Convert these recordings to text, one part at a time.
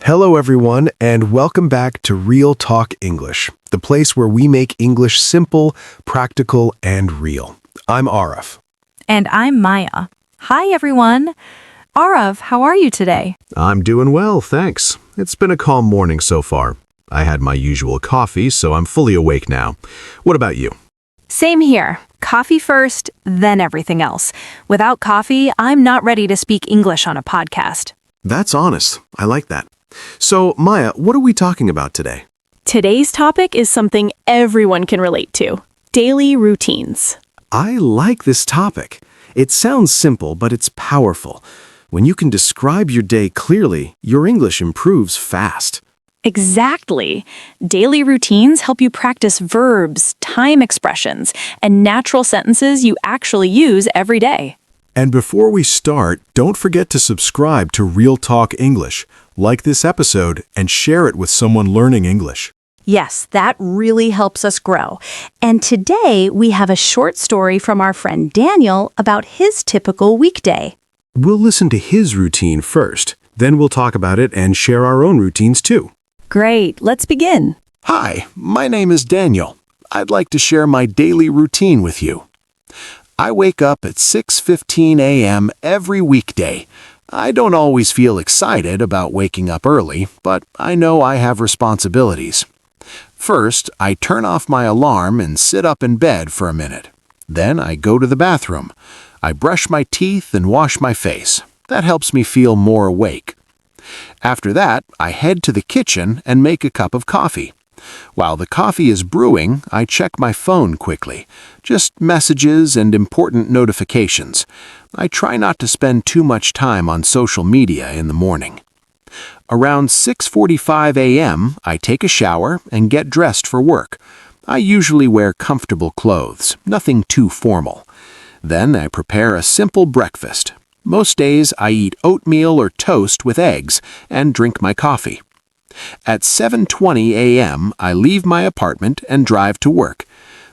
Hello, everyone, and welcome back to Real Talk English, the place where we make English simple, practical, and real. I'm Arif. And I'm Maya. Hi, everyone. Arav, how are you today? I'm doing well, thanks. It's been a calm morning so far. I had my usual coffee, so I'm fully awake now. What about you? Same here. Coffee first, then everything else. Without coffee, I'm not ready to speak English on a podcast. That's honest. I like that. So, Maya, what are we talking about today? Today's topic is something everyone can relate to: daily routines. I like this topic. It sounds simple, but it's powerful. When you can describe your day clearly, your English improves fast. Exactly. Daily routines help you practice verbs, time expressions, and natural sentences you actually use every day. And before we start, don't forget to subscribe to Real Talk English, like this episode, and share it with someone learning English. Yes, that really helps us grow. And today we have a short story from our friend Daniel about his typical weekday. We'll listen to his routine first, then we'll talk about it and share our own routines too. Great, let's begin. Hi, my name is Daniel. I'd like to share my daily routine with you. I wake up at 6:15 a.m. every weekday. I don't always feel excited about waking up early, but I know I have responsibilities. First, I turn off my alarm and sit up in bed for a minute. Then I go to the bathroom. I brush my teeth and wash my face. That helps me feel more awake. After that, I head to the kitchen and make a cup of coffee. While the coffee is brewing, I check my phone quickly. Just messages and important notifications. I try not to spend too much time on social media in the morning. Around 6:45 a.m., I take a shower and get dressed for work. I usually wear comfortable clothes, nothing too formal. Then I prepare a simple breakfast. Most days I eat oatmeal or toast with eggs and drink my coffee. At 7:20 a.m., I leave my apartment and drive to work.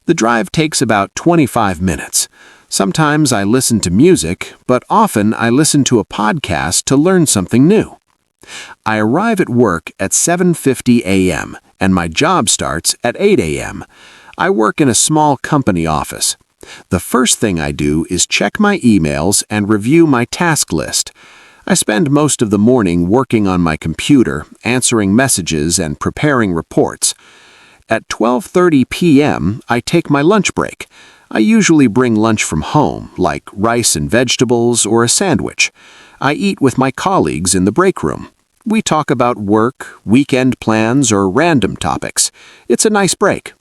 The drive takes about 25 minutes. Sometimes I listen to music, but often I listen to a podcast to learn something new. I arrive at work at 7:50 a.m., and my job starts at 8 a.m. I work in a small company office. The first thing I do is check my emails and review my task list. I spend most of the morning working on my computer, answering messages and preparing reports. At 12:30 p.m., I take my lunch break. I usually bring lunch from home, like rice and vegetables or a sandwich. I eat with my colleagues in the break room. We talk about work, weekend plans, or random topics. It's a nice break.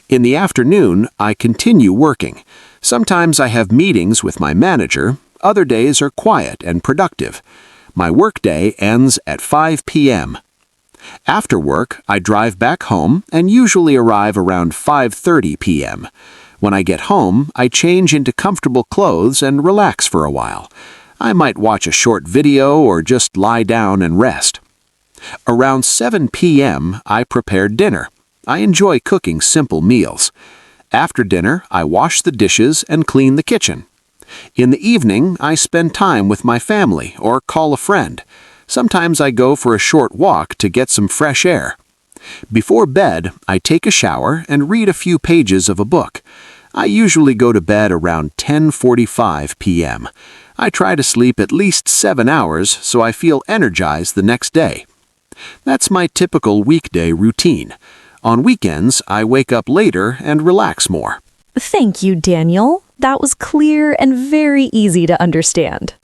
In the afternoon, I continue working. Sometimes I have meetings with my manager. Other days are quiet and productive. My workday ends at 5 p.m. After work, I drive back home and usually arrive around 5:30 p.m. When I get home, I change into comfortable clothes and relax for a while. I might watch a short video or just lie down and rest. Around 7 p.m., I prepare dinner. I enjoy cooking simple meals. After dinner, I wash the dishes and clean the kitchen. In the evening, I spend time with my family or call a friend. Sometimes I go for a short walk to get some fresh air. Before bed, I take a shower and read a few pages of a book. I usually go to bed around 10:45 p.m. I try to sleep at least 7 hours so I feel energized the next day. That's my typical weekday routine. On weekends, I wake up later and relax more. Thank you, Daniel. That was clear and very easy to understand.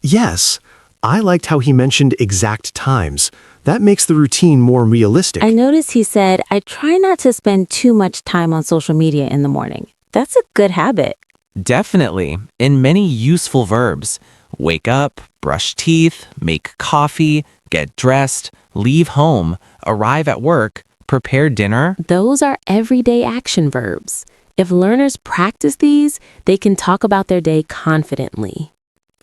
Yes, I liked how he mentioned exact times. That makes the routine more realistic. I noticed he said, I try not to spend too much time on social media in the morning. That's a good habit. Definitely, in many useful verbs. Wake up, brush teeth, make coffee, get dressed, leave home, arrive at work, prepare dinner. Those are everyday action verbs. If learners practice these, they can talk about their day confidently.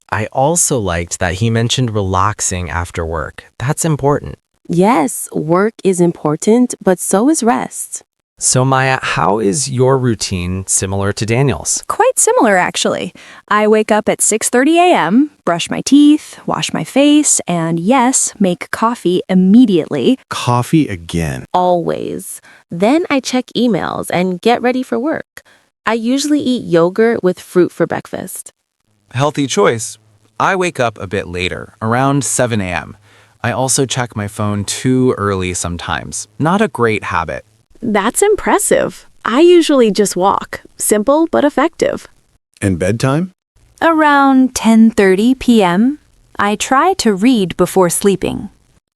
I also liked that he mentioned relaxing after work. That's important. Yes, work is important, but so is rest. So Maya, how is your routine similar to Daniel's? Quite similar, actually. I wake up at 6:30 a.m., brush my teeth, wash my face, and yes, make coffee immediately. Coffee again. Always. Then I check emails and get ready for work. I usually eat yogurt with fruit for breakfast. Healthy choice. I wake up a bit later, around 7 a.m. I also check my phone too early sometimes. Not a great habit. That's impressive. I usually just walk. Simple but effective. And bedtime? Around 10:30 p.m., I try to read before sleeping.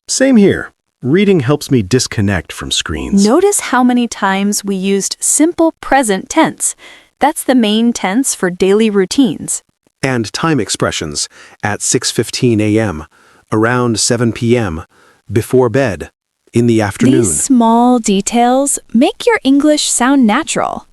Same here. Reading helps me disconnect from screens. Notice how many times we used simple present tense. That's the main tense for daily routines. And time expressions at 6:15 a.m., around 7 p.m., before bed, in the afternoon. These small details make your English sound natural.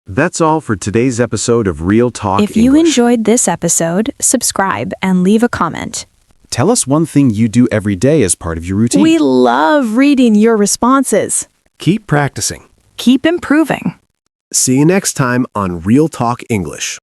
That's all for today's episode of Real Talk If you English. enjoyed this episode, subscribe and leave a comment. Tell us one thing you do every day as part of your routine. We love reading your responses. Keep practicing. Keep improving. See you next time on Real Talk English.